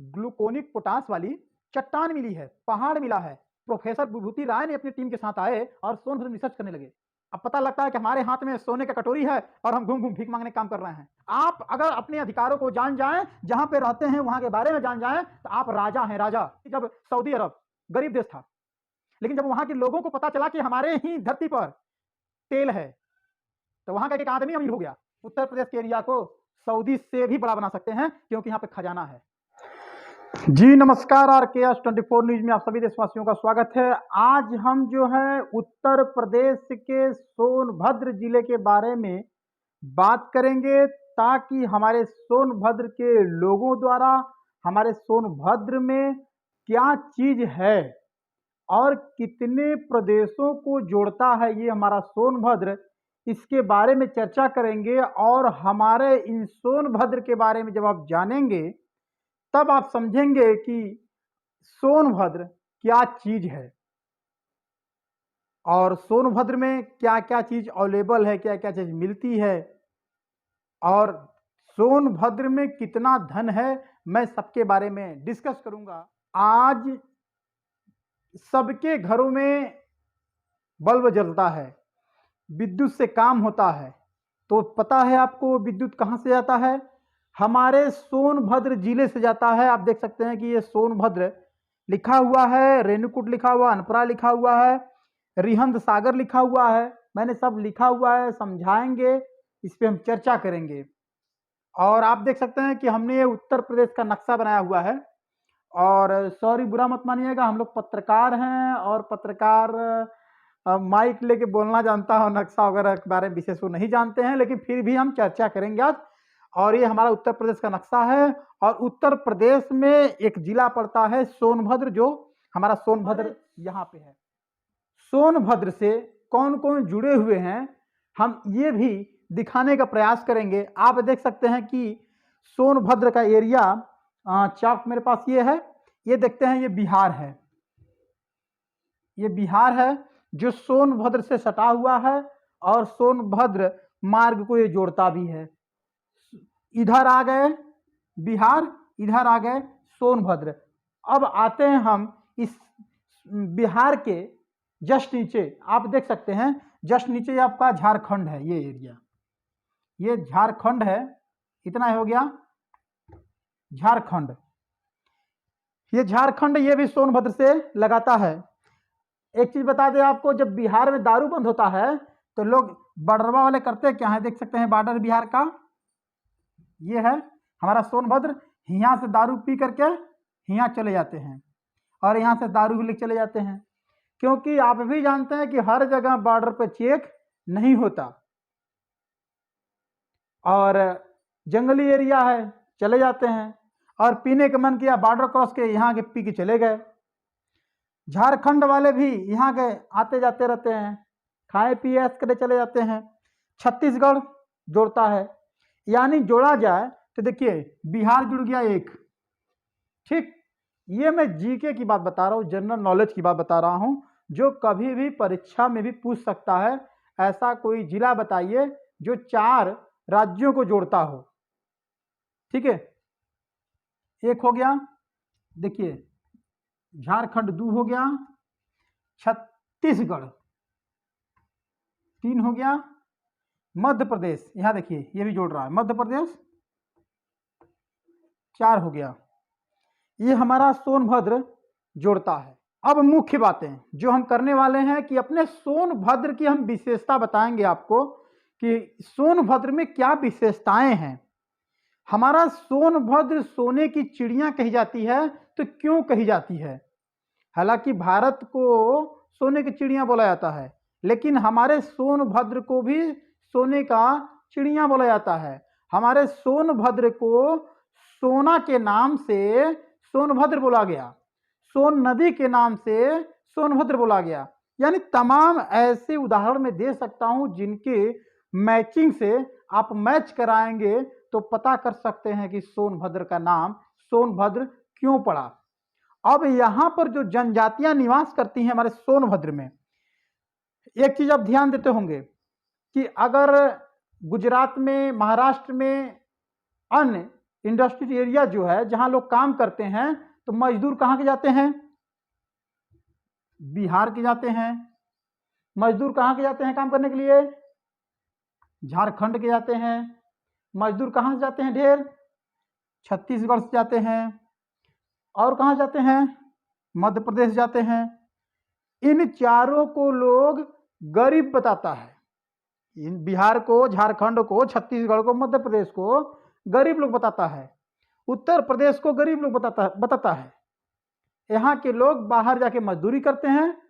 Gluconic potash वाली चट्टान मिली है, पहाड़ मिला है। प्रोफेसर विभूति राय ने अपनी टीम के साथ आए और सोनभद्र रिसर्च करने लगे। अब पता लगता है कि हमारे हाथ में सोने का कटोरी है और हम घूम घूम भीख मांगने काम कर रहे हैं। आप अगर अपने अधिकारों को जान जाएं, जहां पे रहते हैं वहां के बारे में जान जाएं, तो आप राजा हैं, राजा। जब सऊदी अरब गरीब देश था, लेकिन जब वहां के लोगों को पता चला कि हमारे ही धरती पर तेल है, तो वहां का एक आदमी अमीर हो गया। उत्तर प्रदेश के एरिया को सऊदी से भी बड़ा बना सकते हैं, क्योंकि यहाँ पे खजाना है। जी नमस्कार, RKS 24 न्यूज में आप सभी देशवासियों का स्वागत है। आज हम जो है उत्तर प्रदेश के सोनभद्र जिले के बारे में बात करेंगे, ताकि हमारे सोनभद्र के लोगों द्वारा हमारे सोनभद्र में क्या चीज है और कितने प्रदेशों को जोड़ता है ये हमारा सोनभद्र, इसके बारे में चर्चा करेंगे। और हमारे इन सोनभद्र के बारे में जब आप जानेंगे, तब आप समझेंगे कि सोनभद्र क्या चीज है और सोनभद्र में क्या क्या चीज अवेलेबल है, क्या क्या चीज मिलती है, और सोनभद्र में कितना धन है। मैं सबके बारे में डिस्कस करूंगा। आज सबके घरों में बल्ब जलता है, विद्युत से काम होता है, तो पता है आपको विद्युत कहां से आता है? हमारे सोनभद्र जिले से जाता है। आप देख सकते हैं कि ये सोनभद्र लिखा हुआ है, रेणुकूट लिखा हुआ, अनपरा लिखा हुआ है, रिहंद सागर लिखा हुआ है। मैंने सब लिखा हुआ है, समझाएंगे, इस पे हम चर्चा करेंगे। और आप देख सकते हैं कि हमने ये उत्तर प्रदेश का नक्शा बनाया हुआ है। और सॉरी, बुरा मत मानिएगा, हम लोग पत्रकार हैं और पत्रकार माइक लेके बोलना जानता है, नक्शा वगैरह के बारे में विशेष वो नहीं जानते हैं, लेकिन फिर भी हम चर्चा करेंगे आज। और ये हमारा उत्तर प्रदेश का नक्शा है, और उत्तर प्रदेश में एक जिला पड़ता है सोनभद्र, जो हमारा सोनभद्र यहाँ पे है। सोनभद्र से कौन कौन जुड़े हुए हैं हम ये भी दिखाने का प्रयास करेंगे। आप देख सकते हैं कि सोनभद्र का एरिया चार्ट मेरे पास ये है, ये देखते हैं, ये बिहार है, ये बिहार है जो सोनभद्र से सटा हुआ है, और सोनभद्र मार्ग को ये जोड़ता भी है। इधर आ गए बिहार, इधर आ गए सोनभद्र। अब आते हैं हम इस बिहार के जस्ट नीचे, आप देख सकते हैं जस्ट नीचे आपका झारखंड है। ये एरिया, ये झारखंड है, इतना हो गया झारखंड। ये झारखंड, ये भी सोनभद्र से लगाता है। एक चीज बता दें आपको, जब बिहार में दारू बंद होता है तो लोग बॉर्डरवा वाले करते क्या है, देख सकते हैं बॉर्डर बिहार का, ये है हमारा सोनभद्र। यहाँ से दारू पी करके यहाँ चले जाते हैं, और यहाँ से दारू भी लेके चले जाते हैं, क्योंकि आप भी जानते हैं कि हर जगह बॉर्डर पे चेक नहीं होता, और जंगली एरिया है, चले जाते हैं, और पीने का मन किया बॉर्डर क्रॉस के यहाँ के पी के चले गए। झारखंड वाले भी यहाँ के आते जाते रहते हैं, खाए पिए ऐश करे चले जाते हैं। छत्तीसगढ़ जोड़ता है, यानी जोड़ा जाए तो देखिए बिहार जुड़ गया एक, ठीक। ये मैं जीके की बात बता रहा हूँ, जनरल नॉलेज की बात बता रहा हूँ, जो कभी भी परीक्षा में भी पूछ सकता है। ऐसा कोई जिला बताइए जो 4 राज्यों को जोड़ता हो, ठीक है। एक हो गया, देखिए झारखंड 2 हो गया, छत्तीसगढ़ 3 हो गया, मध्य प्रदेश, यहां देखिए ये भी जोड़ रहा है, मध्य प्रदेश 4 हो गया। ये हमारा सोनभद्र जोड़ता है। अब मुख्य बातें जो हम करने वाले हैं कि अपने सोनभद्र की हम विशेषता बताएंगे आपको, कि सोनभद्र में क्या विशेषताएं हैं। हमारा सोनभद्र सोने की चिड़िया कही जाती है, तो क्यों कही जाती है? हालांकि भारत को सोने की चिड़िया बोला जाता है, लेकिन हमारे सोनभद्र को भी सोने का चिड़िया बोला जाता है। हमारे सोनभद्र को सोना के नाम से सोनभद्र बोला गया, सोन नदी के नाम से सोनभद्र बोला गया। यानी तमाम ऐसे उदाहरण मैं दे सकता हूं जिनके मैचिंग से आप मैच कराएंगे तो पता कर सकते हैं कि सोनभद्र का नाम सोनभद्र क्यों पड़ा। अब यहां पर जो जनजातियां निवास करती हैं हमारे सोनभद्र में, एक चीज आप ध्यान देते होंगे कि अगर गुजरात में, महाराष्ट्र में, अन्य इंडस्ट्रियल एरिया जो है जहां लोग काम करते हैं, तो मजदूर कहाँ के जाते हैं? बिहार के जाते हैं। मजदूर कहाँ के जाते हैं काम करने के लिए? झारखंड के जाते हैं। मजदूर कहाँ से जाते हैं ढेर? छत्तीसगढ़ से जाते हैं। और कहाँ जाते हैं? मध्य प्रदेश जाते हैं। इन चारों को लोग गरीब बताता है। इन बिहार को, झारखंड को, छत्तीसगढ़ को, मध्य प्रदेश को गरीब लोग बताता है। उत्तर प्रदेश को गरीब लोग बताता है। यहाँ के लोग बाहर जाके मजदूरी करते हैं।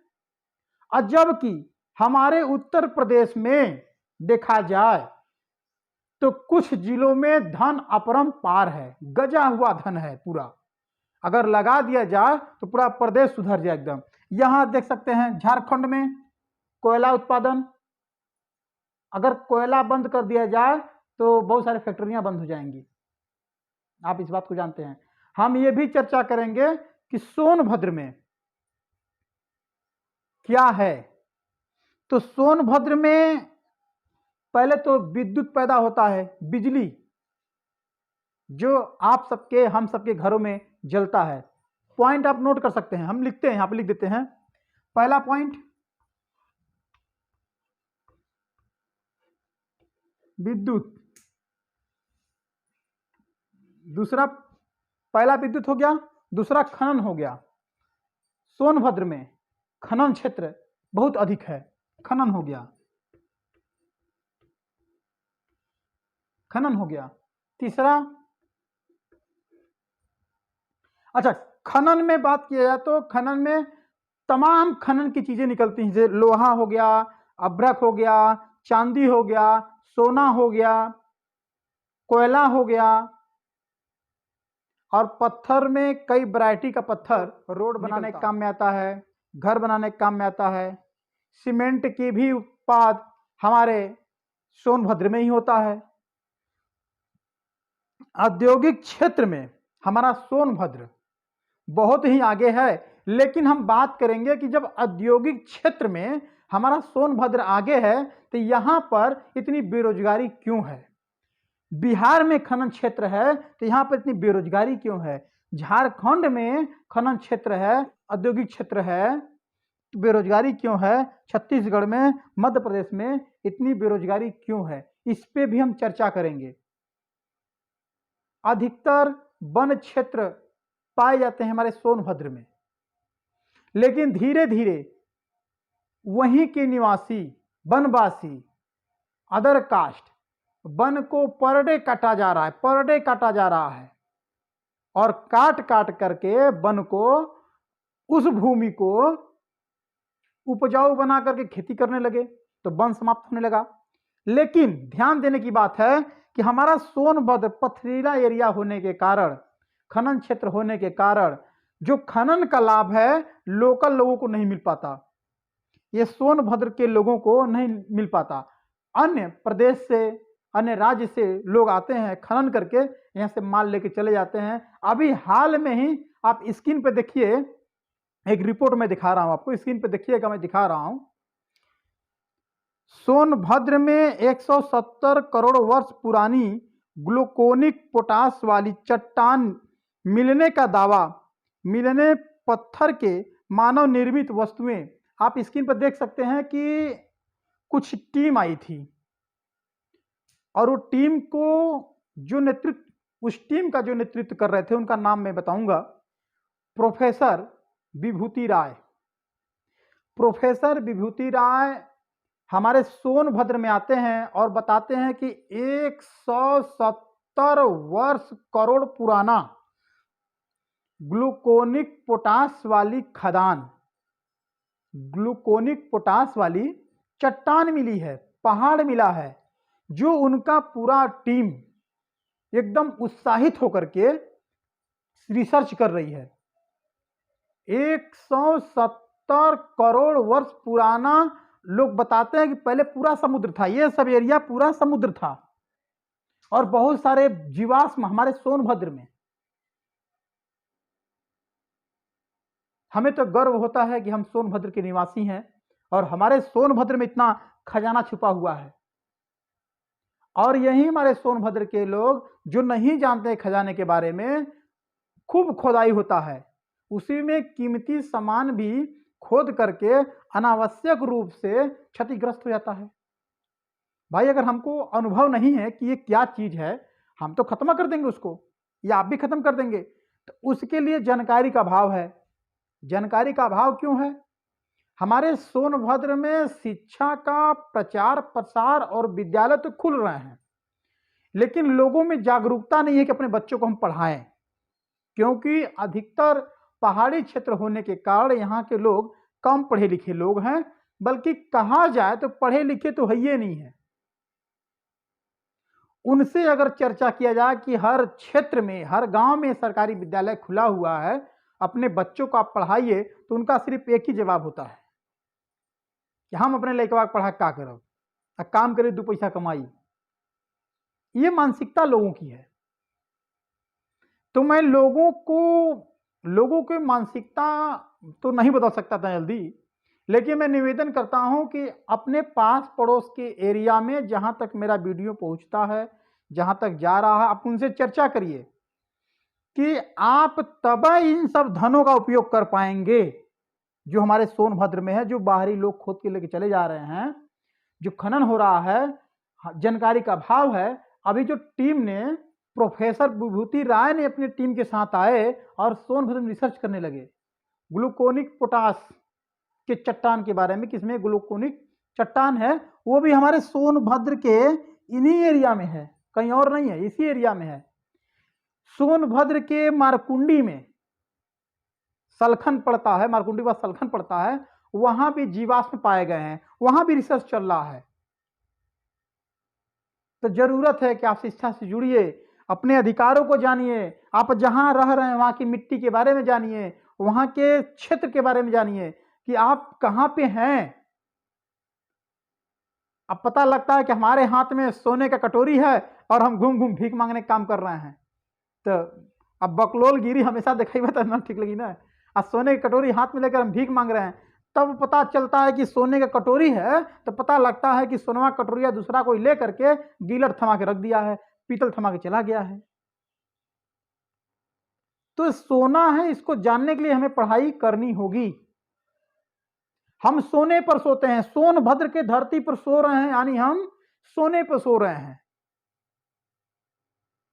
और जबकि हमारे उत्तर प्रदेश में देखा जाए तो कुछ जिलों में धन अपरंपार है, गजा हुआ धन है पूरा। अगर लगा दिया जाए तो पूरा प्रदेश सुधर जाए एकदम। यहां देख सकते हैं झारखंड में कोयला उत्पादन, अगर कोयला बंद कर दिया जाए तो बहुत सारी फैक्ट्रियां बंद हो जाएंगी। आप इस बात को जानते हैं। हम ये भी चर्चा करेंगे कि सोनभद्र में क्या है। तो सोनभद्र में पहले तो विद्युत पैदा होता है, बिजली, जो आप सबके, हम सबके घरों में जलता है। पॉइंट आप नोट कर सकते हैं, हम लिखते हैं, यहां पे लिख देते हैं। पहला पॉइंट विद्युत, दूसरा, पहला विद्युत हो गया, दूसरा खनन हो गया। सोनभद्र में खनन क्षेत्र बहुत अधिक है, खनन हो गया, खनन हो गया। तीसरा, अच्छा, खनन में बात किया जाए तो खनन में तमाम खनन की चीजें निकलती हैं, जैसे लोहा हो गया, अभ्रक हो गया, चांदी हो गया, सोना हो गया, कोयला हो गया। और पत्थर में कई वैरायटी का पत्थर रोड बनाने के काम में आता है, घर बनाने के काम में आता है। सीमेंट की भी उत्पाद हमारे सोनभद्र में ही होता है। औद्योगिक क्षेत्र में हमारा सोनभद्र बहुत ही आगे है। लेकिन हम बात करेंगे कि जब औद्योगिक क्षेत्र में हमारा सोनभद्र आगे है तो यहां पर इतनी बेरोजगारी क्यों है? बिहार में खनन क्षेत्र है तो यहां पर इतनी बेरोजगारी क्यों है? झारखंड में खनन क्षेत्र है, औद्योगिक क्षेत्र है, तो बेरोजगारी क्यों है? छत्तीसगढ़ में, मध्य प्रदेश में इतनी बेरोजगारी क्यों है? इस पे भी हम चर्चा करेंगे। अधिकतर वन क्षेत्र पाए जाते हैं हमारे सोनभद्र में, लेकिन धीरे धीरे वहीं के निवासी, वनवासी, अदर कास्ट, वन को पर डे काटा जा रहा है, पर डे काटा जा रहा है। और काट काट करके वन को, उस भूमि को उपजाऊ बना करके खेती करने लगे तो वन समाप्त होने लगा। लेकिन ध्यान देने की बात है कि हमारा सोनभद्र पथरीला एरिया होने के कारण, खनन क्षेत्र होने के कारण जो खनन का लाभ है लोकल लोगों को नहीं मिल पाता, ये सोनभद्र के लोगों को नहीं मिल पाता। अन्य प्रदेश से, अन्य राज्य से लोग आते हैं, खनन करके यहाँ से माल लेके चले जाते हैं। अभी हाल में ही आप स्क्रीन पे देखिए, एक रिपोर्ट में दिखा रहा हूं आपको, स्क्रीन पे देखिएगा, मैं दिखा रहा हूं। सोनभद्र में 170 करोड़ वर्ष पुरानी ग्लूकोनिक पोटास वाली चट्टान मिलने का दावा, मिलने पत्थर के मानव निर्मित वस्तुएं। आप स्क्रीन पर देख सकते हैं कि कुछ टीम आई थी और वो टीम को जो नेतृत्व, उस टीम का जो नेतृत्व कर रहे थे, उनका नाम मैं बताऊंगा, प्रोफेसर विभूति राय। प्रोफेसर विभूति राय हमारे सोनभद्र में आते हैं और बताते हैं कि 170 वर्ष करोड़ पुराना ग्लूकोनिक पोटास वाली खदान, ग्लूकोनिक पोटास वाली चट्टान मिली है, पहाड़ मिला है, जो उनका पूरा टीम एकदम उत्साहित होकर के रिसर्च कर रही है। 170 करोड़ वर्ष पुराना, लोग बताते हैं कि पहले पूरा समुद्र था, ये सब एरिया पूरा समुद्र था और बहुत सारे जीवाश्म हमारे सोनभद्र में। हमें तो गर्व होता है कि हम सोनभद्र के निवासी हैं और हमारे सोनभद्र में इतना खजाना छुपा हुआ है। और यही हमारे सोनभद्र के लोग जो नहीं जानते खजाने के बारे में, खूब खोदाई होता है, उसी में कीमती सामान भी खोद करके अनावश्यक रूप से क्षतिग्रस्त हो जाता है। भाई अगर हमको अनुभव नहीं है कि ये क्या चीज है, हम तो खत्म कर देंगे उसको, या आप भी खत्म कर देंगे। तो उसके लिए जानकारी का अभाव है। जानकारी का अभाव क्यों है? हमारे सोनभद्र में शिक्षा का प्रचार प्रसार और विद्यालय तो खुल रहे हैं, लेकिन लोगों में जागरूकता नहीं है कि अपने बच्चों को हम पढ़ाएं, क्योंकि अधिकतर पहाड़ी क्षेत्र होने के कारण यहाँ के लोग कम पढ़े लिखे लोग हैं, बल्कि कहा जाए तो पढ़े लिखे तो है ही नहीं है। उनसे अगर चर्चा किया जाए कि हर क्षेत्र में हर गांव में सरकारी विद्यालय खुला हुआ है, अपने बच्चों को आप पढ़ाइए, तो उनका सिर्फ एक ही जवाब होता है कि हम अपने लड़का के पढ़ा क्या करब, काम करे 2 पैसा कमाई। ये मानसिकता लोगों की है। तो मैं लोगों की मानसिकता तो नहीं बदल सकता था जल्दी, लेकिन मैं निवेदन करता हूं कि अपने पास पड़ोस के एरिया में जहां तक मेरा वीडियो पहुंचता है, जहां तक जा रहा है, आप उनसे चर्चा करिए कि आप तब इन सब धनों का उपयोग कर पाएंगे जो हमारे सोनभद्र में है, जो बाहरी लोग खोद के लेके चले जा रहे हैं, जो खनन हो रहा है। जानकारी का अभाव है। अभी जो टीम ने, प्रोफेसर विभूति राय ने अपनी टीम के साथ आए और सोनभद्र में रिसर्च करने लगे ग्लूकोनिक पोटास के चट्टान के बारे में, किसमें ग्लूकोनिक चट्टान है, वो भी हमारे सोनभद्र के इन्हीं एरिया में है, कहीं और नहीं है, इसी एरिया में है। सोनभद्र के मारकुंडी में सलखन पड़ता है, मारकुंडी का सलखन पड़ता है, वहां भी जीवाश्म पाए गए हैं, वहां भी रिसर्च चल रहा है। तो जरूरत है कि आप शिक्षा से जुड़िए, अपने अधिकारों को जानिए, आप जहां रह रहे हैं वहां की मिट्टी के बारे में जानिए, वहां के क्षेत्र के बारे में जानिए कि आप कहां पे हैं। अब पता लगता है कि हमारे हाथ में सोने का कटोरी है और हम घूम घूम भीख मांगने का काम कर रहे हैं। तो अब बकलोल गिरी हमेशा दिखाई तो ना ठीक लगी ना। अब सोने की कटोरी हाथ में लेकर हम भीख मांग रहे हैं, तब पता चलता है कि सोने का कटोरी है, तो पता लगता है कि सोनवा कटोरिया दूसरा कोई ले करके गीलट थमा के रख दिया है, पीतल थमा के चला गया है। तो सोना है, इसको जानने के लिए हमें पढ़ाई करनी होगी। हम सोने पर सोते हैं, सोनभद्र के धरती पर सो रहे हैं, यानी हम सोने पर सो रहे हैं।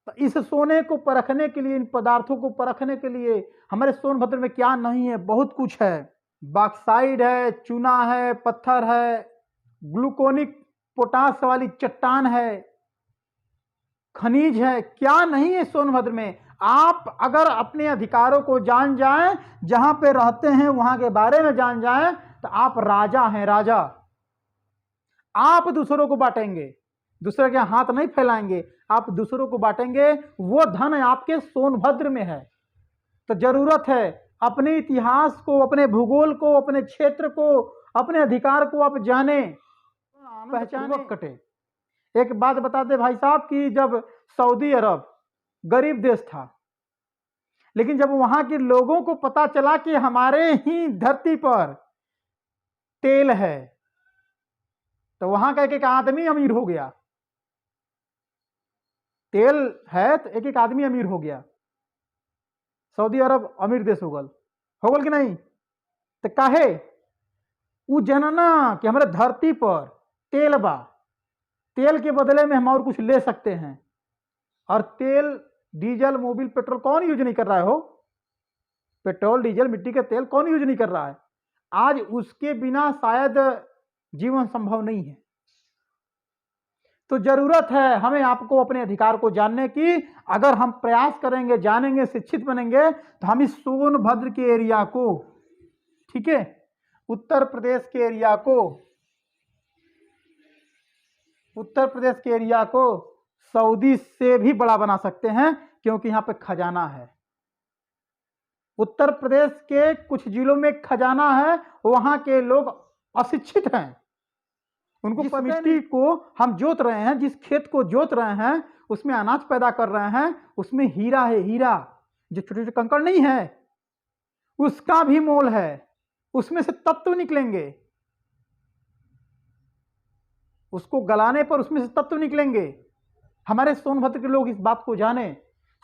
तो इस सोने को परखने के लिए, इन पदार्थों को परखने के लिए हमारे सोनभद्र में क्या नहीं है, बहुत कुछ है। बॉक्साइड है, चूना है, पत्थर है, ग्लूकोनिक पोटास वाली चट्टान है, खनिज है, क्या नहीं है सोनभद्र में। आप अगर अपने अधिकारों को जान जाएं, जहां पे रहते हैं वहां के बारे में जान जाएं, तो आप राजा हैं, राजा। आप दूसरों को बांटेंगे, दूसरे के हाथ नहीं फैलाएंगे, आप दूसरों को बांटेंगे, वो धन आपके सोनभद्र में है। तो जरूरत है अपने इतिहास को, अपने भूगोल को, अपने क्षेत्र को, अपने अधिकार को आप जाने, पहचाने, कटे। एक बात बताते भाई साहब कि जब सऊदी अरब गरीब देश था, लेकिन जब वहां के लोगों को पता चला कि हमारे ही धरती पर तेल है, तो वहां का एक एक आदमी अमीर हो गया। तेल है तो एक एक आदमी अमीर हो गया। सऊदी अरब अमीर देश हो गल कि नहीं? तो काहे उ जनना कि हमारे धरती पर तेल बा, तेल के बदले में हम और कुछ ले सकते हैं। और तेल, डीजल, मोबिल, पेट्रोल कौन यूज नहीं कर रहा है हो? पेट्रोल, डीजल, मिट्टी का तेल कौन यूज नहीं कर रहा है? आज उसके बिना शायद जीवन संभव नहीं है। तो जरूरत है हमें आपको अपने अधिकार को जानने की। अगर हम प्रयास करेंगे, जानेंगे, शिक्षित बनेंगे, तो हम इस सोनभद्र के एरिया को, ठीक है, उत्तर प्रदेश के एरिया को, उत्तर प्रदेश के एरिया को सऊदी से भी बड़ा बना सकते हैं, क्योंकि यहां पे खजाना है। उत्तर प्रदेश के कुछ जिलों में खजाना है, वहां के लोग अशिक्षित हैं, उनको मिट्टी को हम जोत रहे हैं, जिस खेत को जोत रहे हैं उसमें अनाज पैदा कर रहे हैं, उसमें हीरा है, हीरा जो छोटे छोटे कंकड़ नहीं है, उसका भी मोल है, उसमें से तत्व निकलेंगे, उसको गलाने पर उसमें से तत्व निकलेंगे। हमारे सोनभद्र के लोग इस बात को जाने,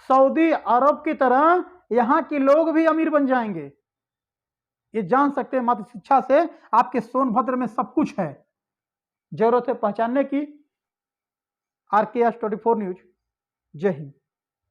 सऊदी अरब की तरह यहां के लोग भी अमीर बन जाएंगे। ये जान सकते हैं मात्र शिक्षा से आपके सोनभद्र में सब कुछ है। जरूरत है पहचानने की। RKS 24 news. जय हिंद।